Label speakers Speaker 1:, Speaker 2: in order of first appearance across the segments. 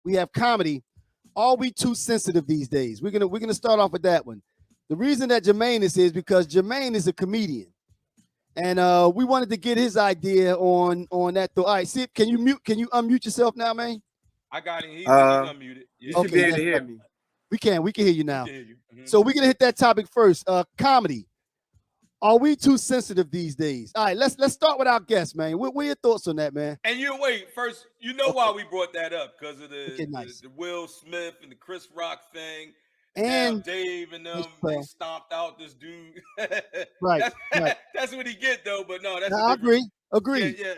Speaker 1: we have comedy. Are we too sensitive these days? We're gonna start off with that one. The reason that Jermaine is because Jermaine is a comedian, and we wanted to get his idea on that. All right, see, can you unmute yourself now, man?
Speaker 2: I got him. He's unmuted.
Speaker 3: You
Speaker 2: Yeah.
Speaker 3: should be able to hear me.
Speaker 1: We can hear you now.
Speaker 2: We can hear you. Mhm.
Speaker 1: So we're gonna hit that topic first. Comedy. Are we too sensitive these days? All right, let's start with our guest, man. What are your thoughts on that, man?
Speaker 2: And you wait first. You know why we brought that up? Because of the Will Smith and the Chris Rock thing. And now Dave and them they stomped out this dude.
Speaker 1: Right.
Speaker 2: That's what he get though. But no, that's.
Speaker 1: I agree.
Speaker 2: Yeah.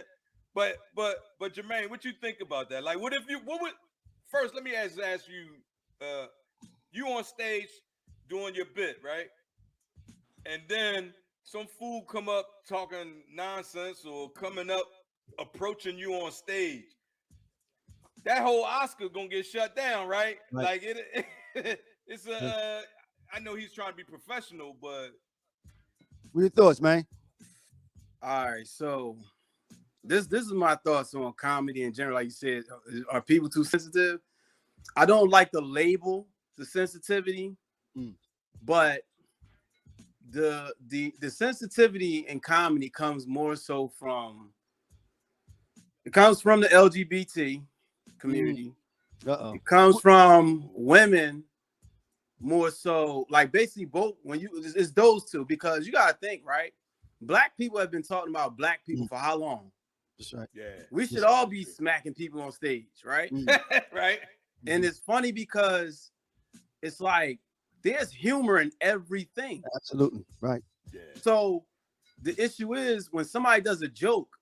Speaker 2: But Jermaine, what you think about that? Like, what would first? Let me ask you. You on stage doing your bit, right? And then some fool come up talking nonsense or coming up approaching you on stage. That whole Oscar gonna get shut down, right? Like it's I know he's trying to be professional, but
Speaker 1: what are your thoughts, man?
Speaker 3: All right, so this is my thoughts on comedy in general. Like you said, are people too sensitive? I don't like the label, the sensitivity, but the sensitivity in comedy comes more so from the LGBT community. It comes from women more so, like basically both. When it's those two, because you gotta think, right? Black people have been talking about black people for how long?
Speaker 1: That's right.
Speaker 2: Yeah,
Speaker 3: we should all be smacking people on stage, right?
Speaker 2: Right.
Speaker 3: And it's funny because it's like there's humor in everything.
Speaker 1: Absolutely right.
Speaker 2: Yeah.
Speaker 3: So the issue is when somebody does a joke,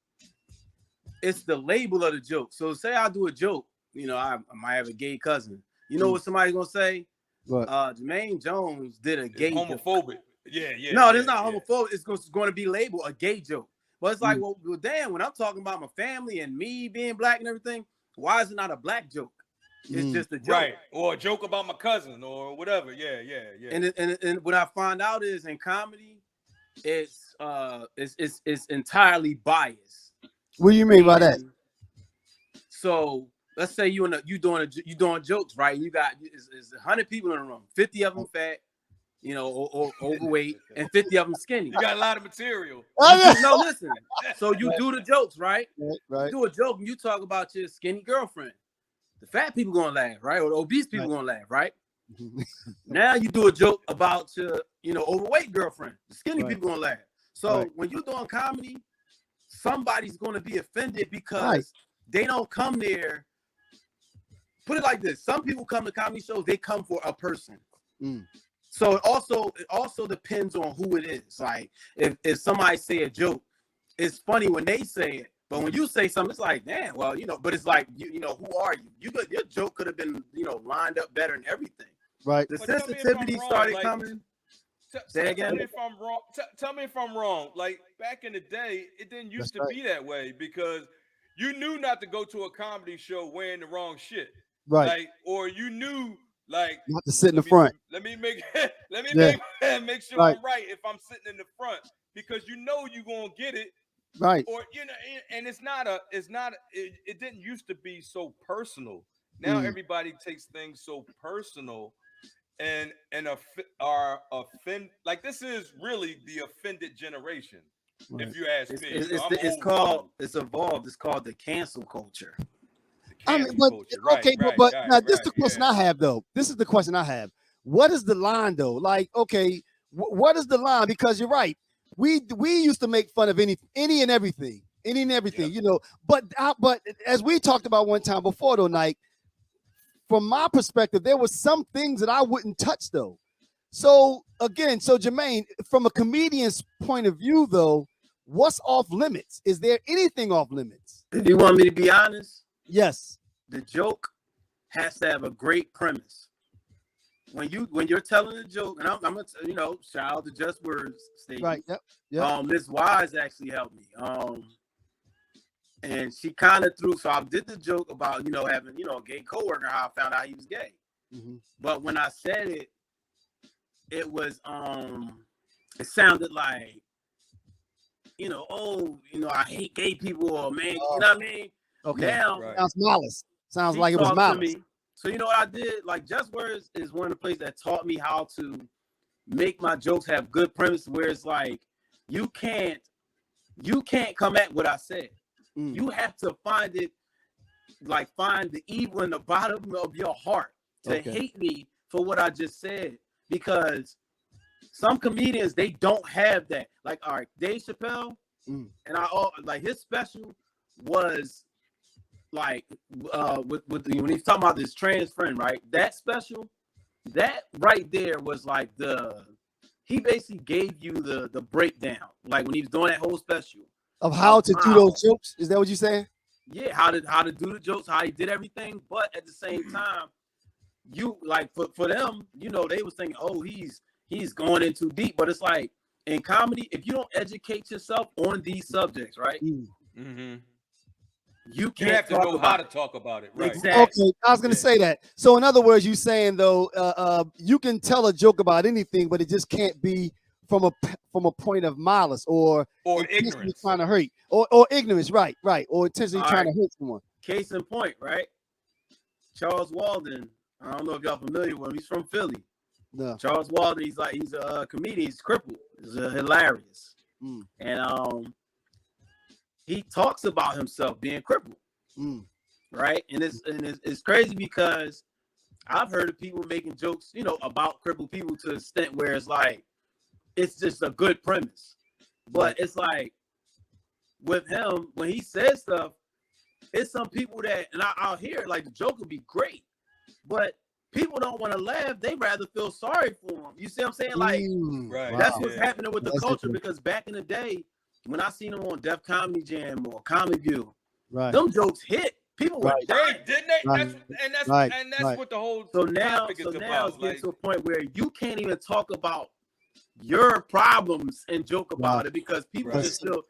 Speaker 3: it's the label of the joke. So say I do a joke, I might have a gay cousin. You know what somebody's gonna say?
Speaker 1: What?
Speaker 3: Jermaine Jones did a gay
Speaker 2: homophobic.
Speaker 3: Joke.
Speaker 2: Yeah.
Speaker 3: No, it's not homophobic. It's going to be labeled a gay joke. But it's like, well, damn, when I'm talking about my family and me being black and everything, why is it not a black joke? It's just a joke.
Speaker 2: Right. Or a joke about my cousin or whatever. Yeah.
Speaker 3: And what I find out is in comedy, it's entirely biased.
Speaker 1: What do you mean by that?
Speaker 3: So let's say you doing jokes, right? You got it's 100 people in the room, 50 of them fat, or overweight, and 50 of them skinny.
Speaker 2: You got a lot of material.
Speaker 3: No, listen. So you do the jokes, right?
Speaker 1: Right.
Speaker 3: You do a joke and you talk about your skinny girlfriend. The fat people gonna laugh, right? Or the obese people gonna laugh, right? Now you do a joke about your, overweight girlfriend. The skinny people gonna laugh. So when you're doing comedy, somebody's gonna be offended because they don't come there. Put it like this: some people come to comedy shows, they come for a person. So it also depends on who it is. Like if somebody say a joke, it's funny when they say it, but when you say something, it's like, damn, well, but it's like, who are you? Your joke could have been, lined up better and everything.
Speaker 1: Right.
Speaker 3: The sensitivity started coming. Say again.
Speaker 2: Tell me if I'm wrong. Tell me if I'm wrong. Like back in the day, it didn't used to be that way because you knew not to go to a comedy show wearing the wrong shit.
Speaker 1: Right.
Speaker 2: Like, or you knew, like,
Speaker 1: you have to sit in the front.
Speaker 2: Let me make sure I'm right if I'm sitting in the front because you're gonna get it.
Speaker 1: Right.
Speaker 2: Or and it didn't used to be so personal. Now everybody takes things so personal and are offended. Like this is really the offended generation. Right. If you ask me.
Speaker 3: It's evolved. It's called the cancel culture.
Speaker 1: But now this is the question I have though. This is the question I have. What is the line though? Like, okay, what is the line? Because you're right. We used to make fun of any and everything, But as we talked about one time before though, Nike, from my perspective, there was some things that I wouldn't touch though. So again, Jermaine, from a comedian's point of view though, what's off limits? Is there anything off limits?
Speaker 3: If you want me to be honest,
Speaker 1: yes.
Speaker 3: The joke has to have a great premise. When you're telling a joke, and I'm gonna shout out to Just Words station.
Speaker 1: Right. Yep.
Speaker 3: Miss Wise actually helped me. And she kind of threw. So I did the joke about having a gay coworker. How I found out he was gay. But when I said it, it was it sounded like I hate gay people or man, you know what I mean?
Speaker 1: Okay.
Speaker 3: Now
Speaker 1: sounds malice. Sounds like it was malice.
Speaker 3: So you know what I did? Like Just Words is one of the places that taught me how to make my jokes have good premise, where it's like you can't come at what I said. You have to find it, like find the evil in the bottom of your heart to hate me for what I just said. Because some comedians, they don't have that. Like, all right, Dave Chappelle, and like his special was like when he's talking about this trans friend, right? That special, that right there was like he basically gave you the breakdown, like when he was doing that whole special
Speaker 1: of how to do those jokes. Is that what you're saying?
Speaker 3: Yeah, how to do the jokes, how he did everything, but at the same time, you like for them, you know, they was thinking, oh, he's going in too deep, but it's like in comedy, if you don't educate yourself on these subjects, right? You can't
Speaker 2: have to know how to talk about it, right?
Speaker 3: Exactly.
Speaker 1: Okay, I was gonna say that. So in other words, you saying though, you can tell a joke about anything, but it just can't be from a point of malice or
Speaker 2: ignorance,
Speaker 1: trying to hurt, or ignorance, right, or intentionally trying to hurt someone.
Speaker 3: Case in point, right? Charles Walden. I don't know if y'all familiar with him. He's from Philly.
Speaker 1: No.
Speaker 3: Charles Walden. He's a comedian. He's crippled. He's hilarious, and he talks about himself being crippled, right? And it's crazy because I've heard of people making jokes, you know, about crippled people to the extent where it's like it's just a good premise, but it's like with him when he says stuff, it's some people that, and I'll hear it, like the joke would be great, but people don't want to laugh. They rather feel sorry for him. You see what I'm saying? Like that's what's happening with the culture. Because back in the day, when I seen them on Def Comedy Jam or Comedy View, them jokes hit. People were dying.
Speaker 2: Didn't they? That's what the whole topic is about.
Speaker 3: Now it's getting to a point where you can't even talk about your problems and joke about it because people just feel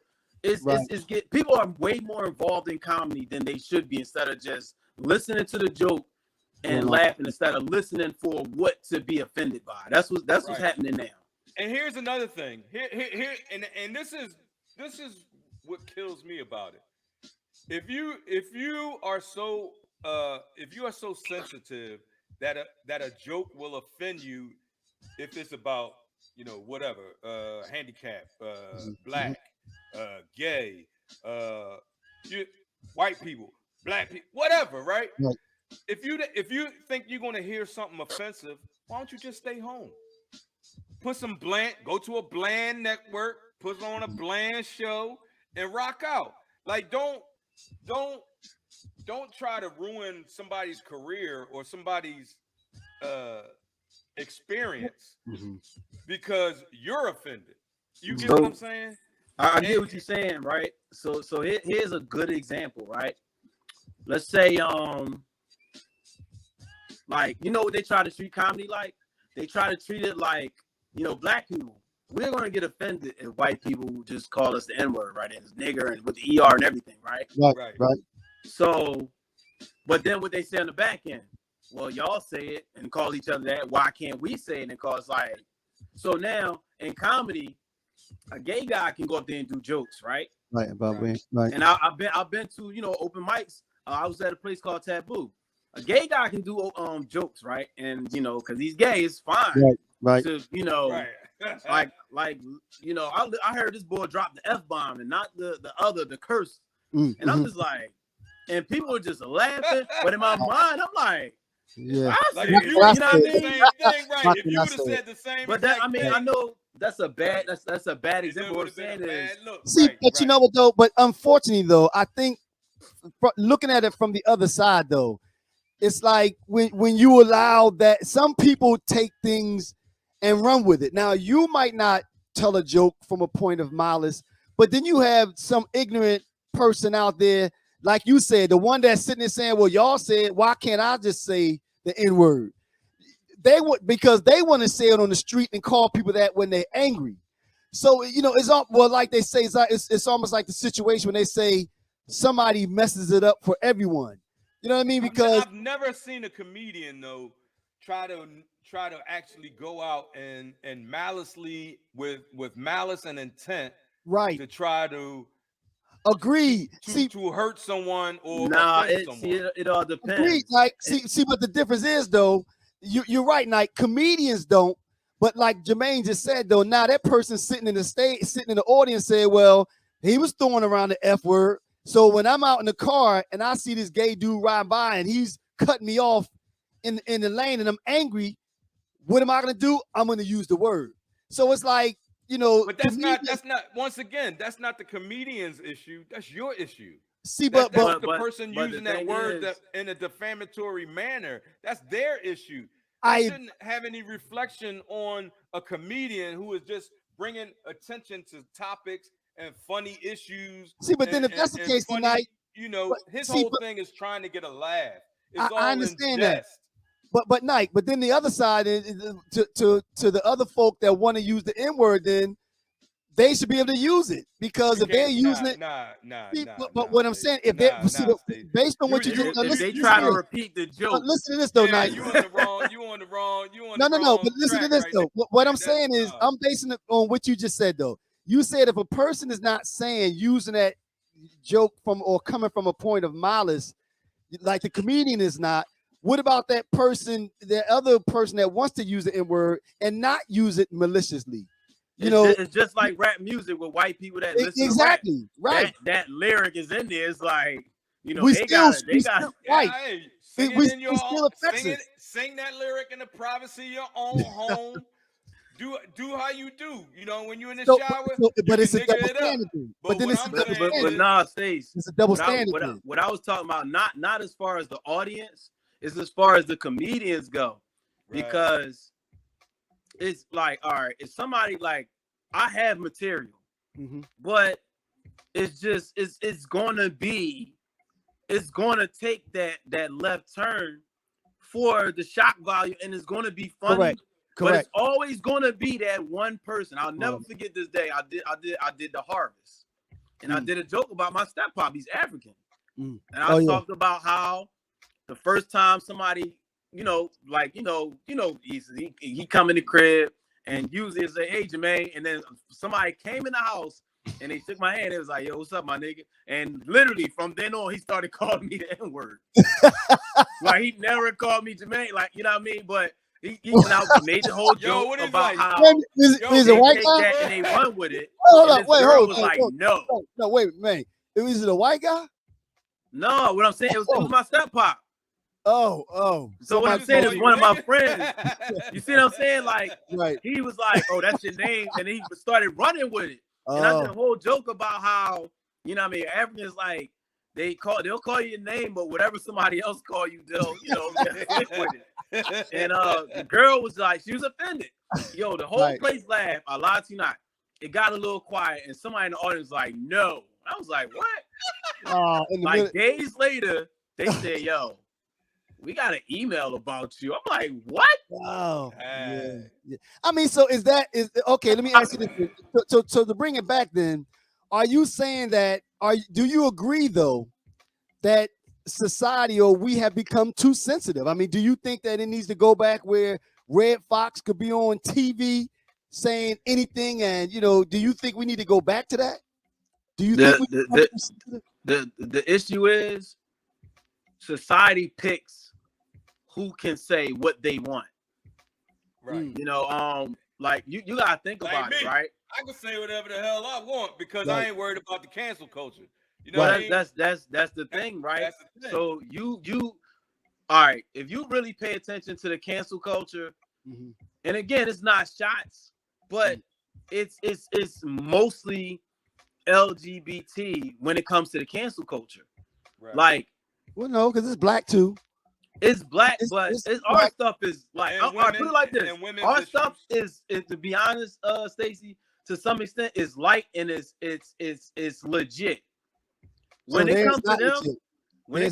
Speaker 3: people are way more involved in comedy than they should be, instead of just listening to the joke and laughing, instead of listening for what to be offended by. That's what's happening now.
Speaker 2: And here's another thing. Here and this is what kills me about it. If you are so sensitive that a joke will offend you if it's about, you know, whatever, handicap, black, gay, white people, black people, whatever, right? If you think you're gonna hear something offensive, why don't you just stay home? Put some go to a bland network, put on a bland show, and rock out. Like don't try to ruin somebody's career or somebody's experience because you're offended. You get what I'm saying?
Speaker 3: I get what you're saying, right? So here's a good example, right? Let's say like, you know what they try to treat comedy like? They try to treat it like, you know, black people. We're gonna get offended if white people just call us the N-word, right? And nigger and with the ER and everything, right?
Speaker 1: Right.
Speaker 3: So, but then what they say on the back end, well, y'all say it and call each other that. Why can't we say it and call us like? So now in comedy, a gay guy can go up there and do jokes, right?
Speaker 1: Right.
Speaker 3: And I've been to, you know, open mics. I was at a place called Taboo. A gay guy can do jokes, right? And you know, because he's gay, it's fine.
Speaker 1: Right.
Speaker 3: To, you know, like you know, I heard this boy drop the F-bomb and not the curse, and I'm just like, and people are just laughing, but in my mind, I'm like,
Speaker 2: like if you would have said the same thing, right? If you would have said the same,
Speaker 3: but that, I mean, I know that's a bad example. What I'm saying is,
Speaker 1: but you know what though? But unfortunately though, I think looking at it from the other side though, it's like when you allow that, some people take things and run with it. Now, you might not tell a joke from a point of malice, but then you have some ignorant person out there, like you said, the one that's sitting there saying, well, y'all said, why can't I just say the N-word? Because they want to say it on the street and call people that when they're angry. So, you know, like they say, it's almost like the situation when they say somebody messes it up for everyone. You know what I mean? Because
Speaker 2: I've never seen a comedian though try to actually go out and maliciously with malice and intent,
Speaker 1: right,
Speaker 2: to try to
Speaker 1: Agreed. See,
Speaker 2: to hurt someone or
Speaker 3: Nah,
Speaker 2: offend someone.
Speaker 3: it all
Speaker 1: agreed.
Speaker 3: depends.
Speaker 1: Like, see what the difference is, though. You're right. Like, comedians don't, but like Jermaine just said, though, now that person sitting in the stage, sitting in the audience, said, "Well, he was throwing around the F word." So when I'm out in the car and I see this gay dude riding by and he's cutting me off in the lane and I'm angry, what am I gonna do? I'm gonna use the word. So it's like,
Speaker 2: But that's not once again, that's not the comedian's issue. That's your issue.
Speaker 1: see,
Speaker 2: That's
Speaker 1: but
Speaker 2: the person
Speaker 3: but
Speaker 2: using
Speaker 3: the
Speaker 2: that
Speaker 3: thing
Speaker 2: word
Speaker 3: is,
Speaker 2: in a defamatory manner. That's their issue.
Speaker 1: I
Speaker 2: That shouldn't have any reflection on a comedian who is just bringing attention to topics and funny issues.
Speaker 1: see, but then if that's the
Speaker 2: And
Speaker 1: case
Speaker 2: funny,
Speaker 1: tonight,
Speaker 2: his
Speaker 1: see,
Speaker 2: whole thing is trying to get a laugh. It's
Speaker 1: I
Speaker 2: all in
Speaker 1: understand that.
Speaker 2: jest.
Speaker 1: But Nike, but then the other side is to the other folk that want to use the N word, then they should be able to use it because
Speaker 2: You
Speaker 1: if they're
Speaker 2: can't,
Speaker 1: using it, see, but what I'm saying, if they see,
Speaker 2: Steve.
Speaker 1: based on what you just
Speaker 3: if
Speaker 1: listen,
Speaker 3: they try to
Speaker 1: listen,
Speaker 3: repeat the joke,
Speaker 1: listen to this though,
Speaker 2: Yeah,
Speaker 1: Nike.
Speaker 2: you on the wrong. You on the wrong. You on
Speaker 1: No,
Speaker 2: the
Speaker 1: no, no.
Speaker 2: wrong
Speaker 1: But listen to
Speaker 2: track
Speaker 1: this
Speaker 2: right
Speaker 1: though.
Speaker 2: there.
Speaker 1: What I'm
Speaker 2: That's
Speaker 1: saying is, I'm basing it on what you just said though. You said if a person is not saying using that joke from or coming from a point of malice, like the comedian is not. What about that person, the other person that wants to use the N word and not use it maliciously?
Speaker 3: it's just like rap music with white people that listen
Speaker 1: exactly
Speaker 3: to rap.
Speaker 1: right.
Speaker 3: That lyric is in there. It's like,
Speaker 1: We
Speaker 3: they
Speaker 1: still,
Speaker 3: got
Speaker 1: right.
Speaker 2: Hey, sing
Speaker 1: We
Speaker 2: it in your
Speaker 1: still
Speaker 2: own.
Speaker 1: affects us.
Speaker 2: Sing that lyric in the privacy of your own home. Do how you do. When you're in the shower,
Speaker 1: But
Speaker 2: you
Speaker 1: it's
Speaker 2: can
Speaker 1: a
Speaker 2: nigga
Speaker 1: double
Speaker 2: it up.
Speaker 1: standard thing.
Speaker 2: But
Speaker 1: then
Speaker 2: what
Speaker 1: it's a
Speaker 2: I'm
Speaker 1: double
Speaker 2: saying
Speaker 1: standard.
Speaker 2: is,
Speaker 3: nah, Stace.
Speaker 1: It's a double standard thing.
Speaker 3: What I was talking about, not as far as the audience, is as far as the comedians go, because it's like, all right, if somebody like, I have material, but it's just it's gonna take that left turn for the shock value, and it's gonna be funny. But it's always gonna be that one person. I'll never forget this day. I did the harvest, and I did a joke about my step pop. He's African, and I talked about how the first time somebody, he come in the crib and usually say, "Hey, Jermaine," and then somebody came in the house and they shook my hand. It was like, "Yo, what's up, my nigga?" And literally from then on, he started calling me the N-word. Like, he never called me Jermaine, like, you know what I mean? But he made the whole joke about how
Speaker 1: is a white guy
Speaker 3: that and they run with it.
Speaker 1: Hold
Speaker 3: and
Speaker 1: up, wait,
Speaker 3: girl
Speaker 1: hold
Speaker 3: was
Speaker 1: on,
Speaker 3: like,
Speaker 1: no, wait, man. Is it a white guy?
Speaker 3: No, what I'm saying, it was my step pop.
Speaker 1: Oh.
Speaker 3: So what I'm saying is one of my friends. You see what I'm saying? Like, he was like, "Oh, that's your name," and he started running with it. And I did a whole joke about how, Africans, like, they'll call you your name, but whatever somebody else call you, they'll stick with it. And the girl was like, she was offended. Yo, the whole place laughed. I lied to you not. It got a little quiet, and somebody in the audience was like, "No." I was like, "What?" Like days later, they said, "Yo, we got an email about you." I'm like, "What?"
Speaker 1: Oh, yeah. I mean, so is okay? Let me ask you this. So to bring it back, then, are you saying that? Do you agree though that society or we have become too sensitive? I mean, do you think that it needs to go back where Red Fox could be on TV saying anything? And do you think we need to go back to that? Do you think
Speaker 3: the issue is society picks who can say what they want?
Speaker 2: Right.
Speaker 3: Like you gotta think about it, right?
Speaker 2: I can say whatever the hell I want because I ain't worried about the cancel culture.
Speaker 3: What I mean? That's the thing, right? That's the thing. So you all right, if you really pay attention to the cancel culture, and again, it's not shots, but it's mostly LGBT when it comes to the cancel culture. Right. Like,
Speaker 1: well, no, because it's black too.
Speaker 3: It's black, but our stuff is like, I put it like this: our stuff is, to be honest, Stacey, to some extent, is light and it's legit. When it comes to them, when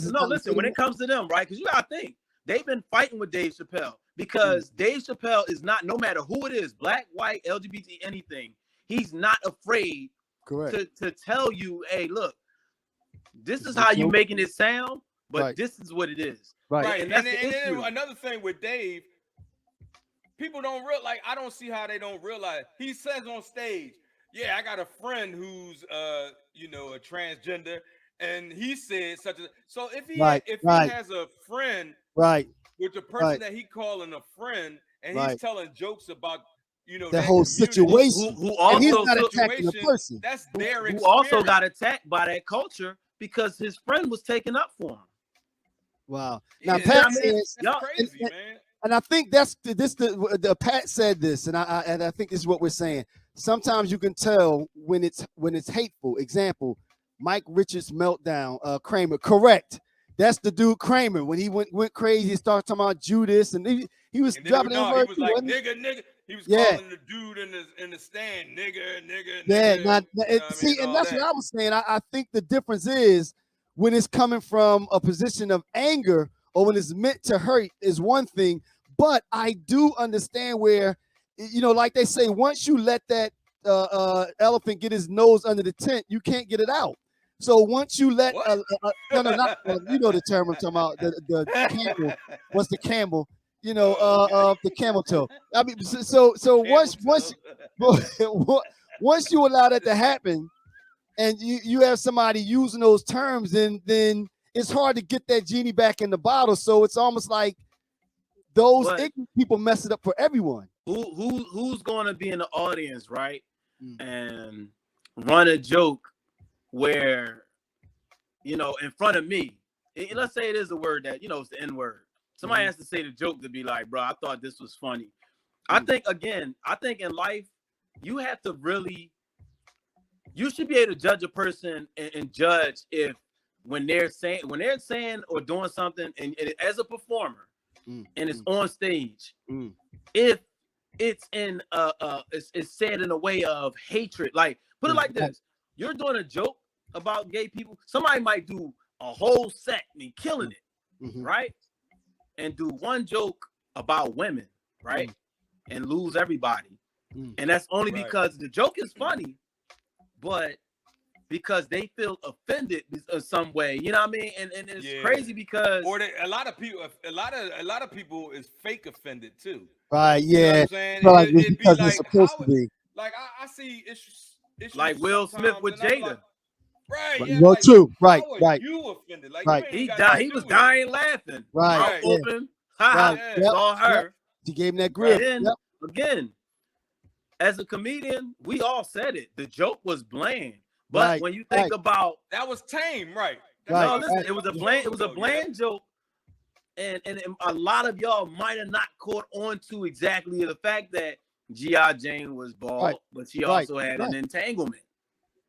Speaker 3: it comes to them, right? Because you gotta think they've been fighting with Dave Chappelle because Dave Chappelle is not, no matter who it is, black, white, LGBT, anything, he's not afraid to tell you, "Hey, look, this is how you making it sound, but this is what it is."
Speaker 2: Right. And then another thing with Dave, people don't realize, I don't see how they don't realize. He says on stage, yeah, I got a friend who's you know, a transgender, and he said such a. So if he
Speaker 1: Right,
Speaker 2: if he
Speaker 1: right,
Speaker 2: has a friend
Speaker 1: right,
Speaker 2: with the person
Speaker 1: right,
Speaker 2: that he calling a friend, and he's
Speaker 1: right.
Speaker 2: telling jokes about, you know,
Speaker 1: That
Speaker 2: that
Speaker 1: whole
Speaker 2: community,
Speaker 1: situation,
Speaker 3: who
Speaker 1: and he's
Speaker 3: also
Speaker 1: not
Speaker 3: took
Speaker 1: attacking the
Speaker 2: situation,
Speaker 1: person.
Speaker 2: that's their
Speaker 3: who also got
Speaker 2: experience.
Speaker 3: attacked by that culture because his friend was taken up for him.
Speaker 1: Wow. Now
Speaker 2: Yeah,
Speaker 3: You see what
Speaker 1: Pat
Speaker 3: I mean?
Speaker 1: says,
Speaker 2: that's
Speaker 3: Y'all,
Speaker 2: crazy, man.
Speaker 1: and I think that's the Pat said this, and I think this is what we're saying. Sometimes you can tell when it's hateful. Example, Mike Richards meltdown, Kramer. Correct. That's the dude Kramer when he went crazy and started talking about Judas, and he was
Speaker 2: And then
Speaker 1: dropping the
Speaker 2: he
Speaker 1: word
Speaker 2: was
Speaker 1: too,
Speaker 2: like
Speaker 1: wasn't
Speaker 2: nigga, nigga. He was
Speaker 1: he? Yeah,
Speaker 2: calling the dude in the stand nigga, nigga,
Speaker 1: yeah.
Speaker 2: nigga.
Speaker 1: Now,
Speaker 2: You know what I mean?
Speaker 1: see,
Speaker 2: And
Speaker 1: and
Speaker 2: all
Speaker 1: that's what
Speaker 2: that.
Speaker 1: I was saying. I think the difference is when it's coming from a position of anger or when it's meant to hurt is one thing. But I do understand where, like they say, once you let that elephant get his nose under the tent, you can't get it out. So once you let
Speaker 2: What?
Speaker 1: no, not you know the term I'm talking about, the camel. What's the camel?
Speaker 2: Oh, okay.
Speaker 1: The camel toe. I mean, so
Speaker 2: Camel
Speaker 1: once
Speaker 2: toe.
Speaker 1: once you allow that to happen, and you have somebody using those terms, then it's hard to get that genie back in the bottle. So it's almost like those
Speaker 3: but
Speaker 1: ignorant people mess it up for everyone.
Speaker 3: who's going to be in the audience, right?
Speaker 1: Mm.
Speaker 3: And run a joke where, in front of me, let's say it is a word that, it's the N word. Somebody has to say the joke to be like, bro, I thought this was funny. I think in life, you have to really, you should be able to judge a person and judge if when they're saying or doing something and as a performer and it's on stage, if it's in it's said in a way of hatred. Like, put it like this: you're doing a joke about gay people. Somebody might do a whole set and killing it, right? And do one joke about women, right? And lose everybody. And that's only because the joke is funny, but because they feel offended in some way, you know what I mean? And it's crazy because
Speaker 2: a lot of people is fake offended too.
Speaker 1: Right?
Speaker 2: You know what
Speaker 1: Yeah.
Speaker 2: I'm saying?
Speaker 1: Feel like it's
Speaker 2: It'd be
Speaker 1: because they're
Speaker 2: like
Speaker 1: supposed to be.
Speaker 2: like I see issues
Speaker 3: like Will Smith
Speaker 2: sometimes,
Speaker 3: with
Speaker 2: and I'm like,
Speaker 3: Jada.
Speaker 2: right,
Speaker 1: Right.
Speaker 2: yeah,
Speaker 1: Well,
Speaker 2: like
Speaker 1: true. Right.
Speaker 2: how are
Speaker 1: Right.
Speaker 2: you offended? Like
Speaker 1: Right.
Speaker 2: you
Speaker 3: He
Speaker 2: ain't got
Speaker 3: died.
Speaker 2: nothing
Speaker 3: He
Speaker 2: to
Speaker 3: was
Speaker 2: do with it.
Speaker 3: dying laughing,
Speaker 1: Right.
Speaker 3: mouth
Speaker 2: Right.
Speaker 1: Yeah.
Speaker 3: open. Ha
Speaker 1: Right.
Speaker 3: ha.
Speaker 2: Yeah.
Speaker 1: Yep.
Speaker 3: It's all her.
Speaker 1: Yep. She gave him that
Speaker 3: And
Speaker 1: grip.
Speaker 3: then
Speaker 1: Yep.
Speaker 3: again, as a comedian, we all said it. The joke was bland, but
Speaker 1: Right.
Speaker 3: when you think
Speaker 1: Right.
Speaker 3: about
Speaker 2: That was tame, right? That's
Speaker 1: Right.
Speaker 3: no,
Speaker 2: what I
Speaker 3: listen,
Speaker 2: said
Speaker 3: it was a
Speaker 2: about
Speaker 3: bland.
Speaker 2: the
Speaker 3: It was a
Speaker 2: joke, though, yeah.
Speaker 3: bland joke, and a lot of y'all might have not caught on to exactly the fact that G.I. Jane was bald,
Speaker 1: Right.
Speaker 3: but she
Speaker 1: Right.
Speaker 3: also had
Speaker 1: Right.
Speaker 3: an entanglement.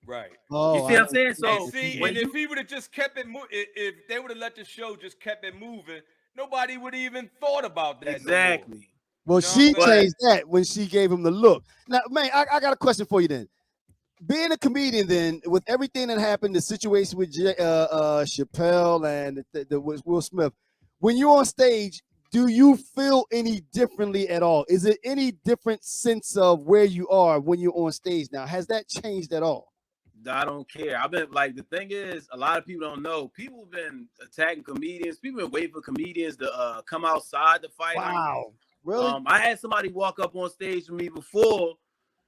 Speaker 2: Right.
Speaker 3: You
Speaker 1: Oh,
Speaker 3: see what I'm saying?
Speaker 2: And
Speaker 3: So
Speaker 2: see,
Speaker 3: when
Speaker 2: and if
Speaker 3: you
Speaker 2: he would have just kept it, if they would have let the show just kept it moving, nobody would have even thought about that no more.
Speaker 3: exactly,
Speaker 1: well,
Speaker 2: You know what I'm
Speaker 1: she
Speaker 2: saying?
Speaker 3: but
Speaker 1: changed that when she gave him the look. Now, man, I got a question for you then. Being a comedian, then, with everything that happened, the situation with Chappelle and the Will Smith, when you're on stage, do you feel any differently at all? Is it any different sense of where you are when you're on stage now? Has that changed at all?
Speaker 3: I don't care. I've been like, the thing is, a lot of people don't know. People have been attacking comedians. People been waiting for comedians to come outside to fight them.
Speaker 1: Wow, really?
Speaker 3: I had somebody walk up on stage with me before,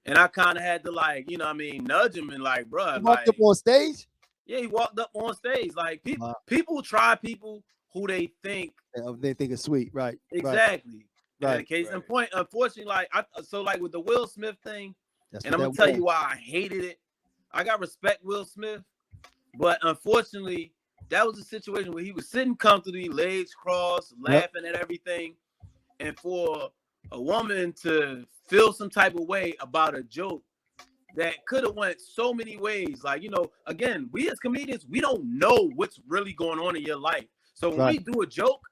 Speaker 3: and I kind of had to, like, nudge him and like, bro,
Speaker 1: You walked
Speaker 3: like,
Speaker 1: up on stage?
Speaker 3: yeah, he walked up on stage. Like,
Speaker 1: Wow.
Speaker 3: people try people who they think
Speaker 1: They think it's sweet, right?
Speaker 3: exactly.
Speaker 1: Right.
Speaker 3: And case in point, unfortunately, like with the Will Smith thing,
Speaker 1: That's
Speaker 3: and I'm gonna tell you why I hated it. I got respect Will Smith, but unfortunately, that was a situation where he was sitting comfortably, legs crossed, laughing at everything, and for a woman to feel some type of way about a joke that could have went so many ways. Like, again, we as comedians, we don't know what's really going on in your life. So when we do a joke,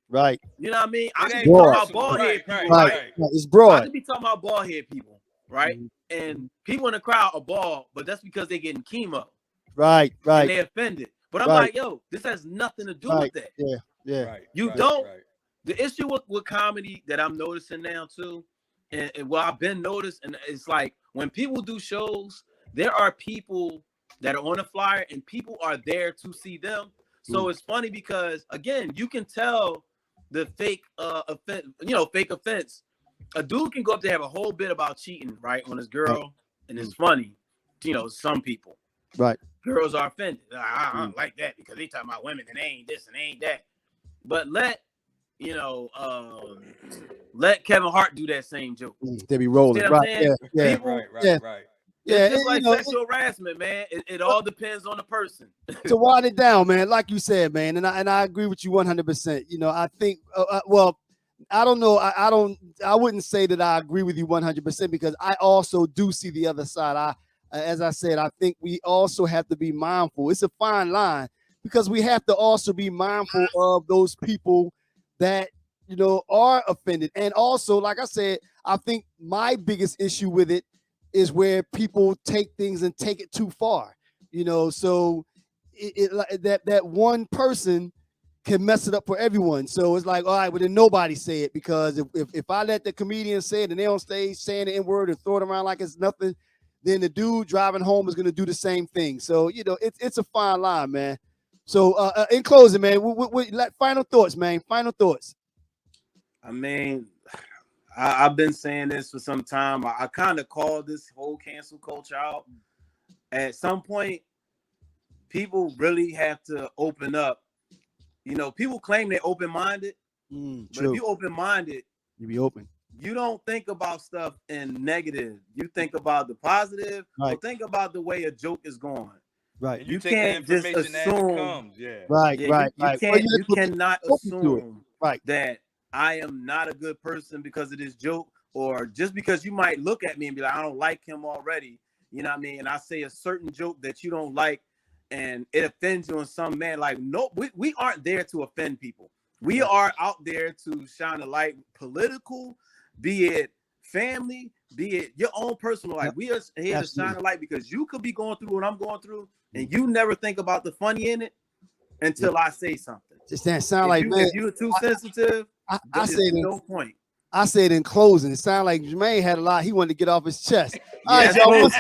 Speaker 1: right,
Speaker 3: you know what I mean? I
Speaker 2: It
Speaker 3: could
Speaker 2: ain't
Speaker 3: be talking
Speaker 1: broad.
Speaker 3: about bald head people,
Speaker 1: right.
Speaker 3: right?
Speaker 1: It's
Speaker 3: I
Speaker 1: broad.
Speaker 3: could be talking about bald head people, right? And people in the crowd are bald, but that's because they're getting chemo.
Speaker 1: Right,
Speaker 3: And
Speaker 1: right.
Speaker 3: they're offended. But I'm
Speaker 1: Right.
Speaker 3: like, yo, this has nothing to do with that.
Speaker 1: Yeah, yeah.
Speaker 2: Right.
Speaker 3: You
Speaker 2: right,
Speaker 3: don't.
Speaker 2: Right.
Speaker 3: The issue with comedy that I'm noticing now too, and well, I've been noticed, and it's like when people do shows, there are people that are on the flyer, and people are there to see them. So it's funny because, again, you can tell the fake offense, fake offense. A dude can go up there, have a whole bit about cheating, right, on his girl, and it's funny. some people.
Speaker 1: Right.
Speaker 3: Girls are offended. I don't like that because they talking about women and they ain't this and they ain't that. But let Kevin Hart do that same joke.
Speaker 1: They be rolling.
Speaker 3: You know what
Speaker 1: Right.
Speaker 3: I'm saying?
Speaker 1: Yeah.
Speaker 3: People,
Speaker 2: Right.
Speaker 1: Yeah.
Speaker 3: It's just like sexual harassment, man. It all depends on the person.
Speaker 1: To wind it down, man, like you said, man, and I agree with you 100%. I think, well, I don't know. I wouldn't say that I agree with you 100% because I also do see the other side. As I said, I think we also have to be mindful. It's a fine line because we have to also be mindful of those people that, are offended. And also, like I said, I think my biggest issue with it is where people take things and take it too far, so that one person can mess it up for everyone. So it's like, all right, well, then nobody say it because if I let the comedian say it and they on stage saying the N-word and throw it around like it's nothing, then the dude driving home is going to do the same thing. So, it's a fine line, man. So in closing, man, final thoughts, man. Final thoughts.
Speaker 3: I mean, I've been saying this for some time. I kind of call this whole cancel culture out. At some point, people really have to open up. People claim they're open-minded, but if you open-minded,
Speaker 1: you be open.
Speaker 3: You don't think about stuff in negative. You think about the positive. Right. Or think about the way a joke is going.
Speaker 1: Right.
Speaker 2: And you can't just assume.
Speaker 1: Right.
Speaker 3: You cannot assume that I am not a good person because of this joke, or just because you might look at me and be like, I don't like him already. You know what I mean? And I say a certain joke that you don't like, and it offends you in some man. Like, no, we aren't there to offend people. We are out there to shine a light, political, be it family, be it your own personal life. We are here to shine a light because you could be going through what I'm going through, and you never think about the funny in it until I say something.
Speaker 1: Just that sound like, man,
Speaker 3: if you're too sensitive,
Speaker 1: I say
Speaker 3: no point.
Speaker 1: I said in closing, it sounded like Jermaine had a lot he wanted to get off his chest.
Speaker 3: Yeah,
Speaker 1: all right,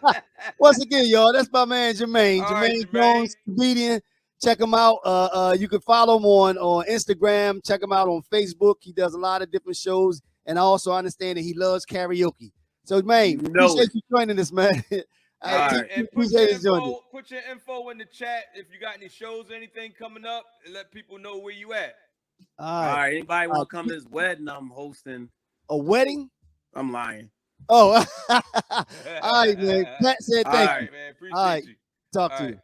Speaker 1: y'all. Once again, y'all, that's my man Jermaine. Jermaine Jones, comedian. Check him out. You can follow him on Instagram. Check him out on Facebook. He does a lot of different shows, and I also understand that he loves karaoke. So, man, appreciate you joining us, man.
Speaker 2: And put your info in the chat if you got any shows or anything coming up, and let people know where you at.
Speaker 3: All right. Anybody want to come to this wedding I'm hosting?
Speaker 1: A wedding?
Speaker 3: I'm lying.
Speaker 1: Oh, all right, man. Pat said thank you.
Speaker 2: All right, man. Appreciate you.
Speaker 1: Talk to you.